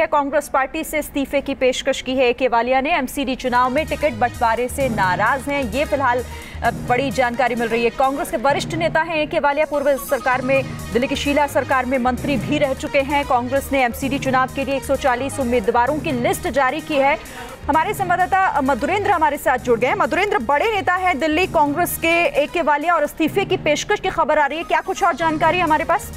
Congress party से इस्तीफे की पेशकश की है। केवालिया ने एमसीडी चुनाव में टिकट बंटवारे से नाराज हैं, ये फिलहाल बड़ी जानकारी मिल रही है। कांग्रेस के वरिष्ठ नेता हैं केवालिया, पूर्व सरकार में दिल्ली की शीला सरकार में मंत्री भी रह चुके हैं। कांग्रेस ने एमसीडी चुनाव के लिए 140 उम्मीदवारों की लिस्ट जारी की है। हमारे संवाददाता मधुरेंद्र हमारे साथ जुड़ गए हैं। मधुरेंद्र, बड़े नेता हैं दिल्ली कांग्रेस के केवालिया और इस्तीफे की पेशकश की खबर आ रही है, क्या कुछ और जानकारी हमारे पास?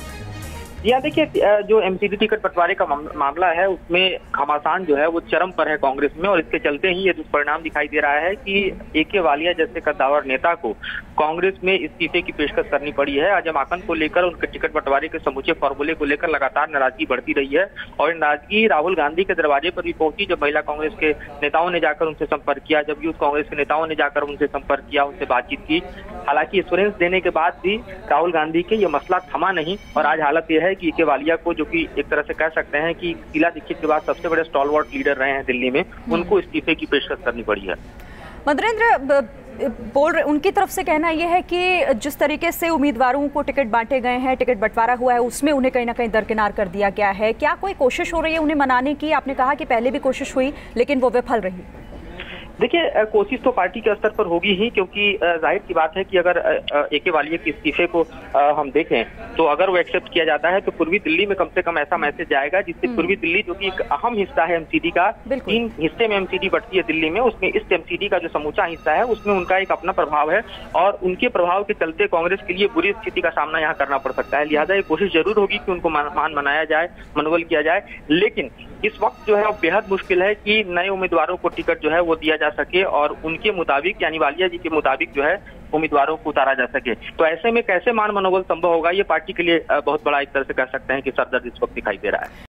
या देखिए, जो एमसीडी टिकट बंटवारे का मामला है उसमें घमासान जो है वो चरम पर है कांग्रेस में, और इसके चलते ही ये दुष्परिणाम दिखाई दे रहा है कि केवालिया जैसे कद्दावर नेता को कांग्रेस में इस्तीफे की पेशकश करनी पड़ी है। अजय माकन को लेकर, उनके टिकट बंटवारे के समूचे फॉर्मूले को लेकर लगातार नाराजगी बढ़ती रही है, और नाराजगी राहुल गांधी के दरवाजे पर भी पहुंची जब महिला कांग्रेस के नेताओं ने जाकर उनसे संपर्क किया, जब यूथ कांग्रेस के नेताओं ने जाकर उनसे संपर्क किया, उनसे बातचीत की। हालांकि एश्योरेंस देने के बाद भी राहुल गांधी के ये मसला थमा नहीं, और आज हालत यह है कि केवालिया को, जो कि एक तरह से कह सकते हैं कि शीला दीक्षित के बाद सबसे बड़े स्टॉलवर्ट लीडर रहे हैं दिल्ली में, उनको इस्तीफे की पेशकश करनी पड़ी है। मधुरेंद्र, उनकी तरफ से कहना यह है कि जिस तरीके से उम्मीदवारों को टिकट बांटे गए हैं, टिकट बंटवारा हुआ है, उसमें उन्हें कहीं ना कहीं दरकिनार कर दिया गया है। क्या कोई कोशिश हो रही है उन्हें मनाने की? आपने कहा कि पहले भी कोशिश हुई लेकिन वो विफल रही। देखिए, कोशिश तो पार्टी के स्तर पर होगी ही, क्योंकि जाहिर सी बात है कि अगर केवालिया के इस्तीफे को हम देखें तो अगर वो एक्सेप्ट किया जाता है तो पूर्वी दिल्ली में कम से कम ऐसा मैसेज जाएगा जिससे पूर्वी दिल्ली, जो कि एक अहम हिस्सा है एमसीडी का, 3 हिस्से में एमसीडी बंटती है दिल्ली में, उसमें इस एमसीडी का जो समूचा हिस्सा है उसमें उनका एक अपना प्रभाव है, और उनके प्रभाव के चलते कांग्रेस के लिए बुरी स्थिति का सामना यहाँ करना पड़ सकता है। लिहाजा ये कोशिश जरूर होगी कि उनको मान मनाया जाए, मनोबल किया जाए, लेकिन इस वक्त जो है वो बेहद मुश्किल है कि नए उम्मीदवारों को टिकट जो है वो दिया जा सके और उनके मुताबिक, यानी वालिया जी के मुताबिक जो है उम्मीदवारों को उतारा जा सके। तो ऐसे में कैसे मान मनोबल संभव होगा, ये पार्टी के लिए बहुत बड़ा एक तरह से कह सकते हैं कि सरदर्द इस वक्त दिखाई दे रहा है।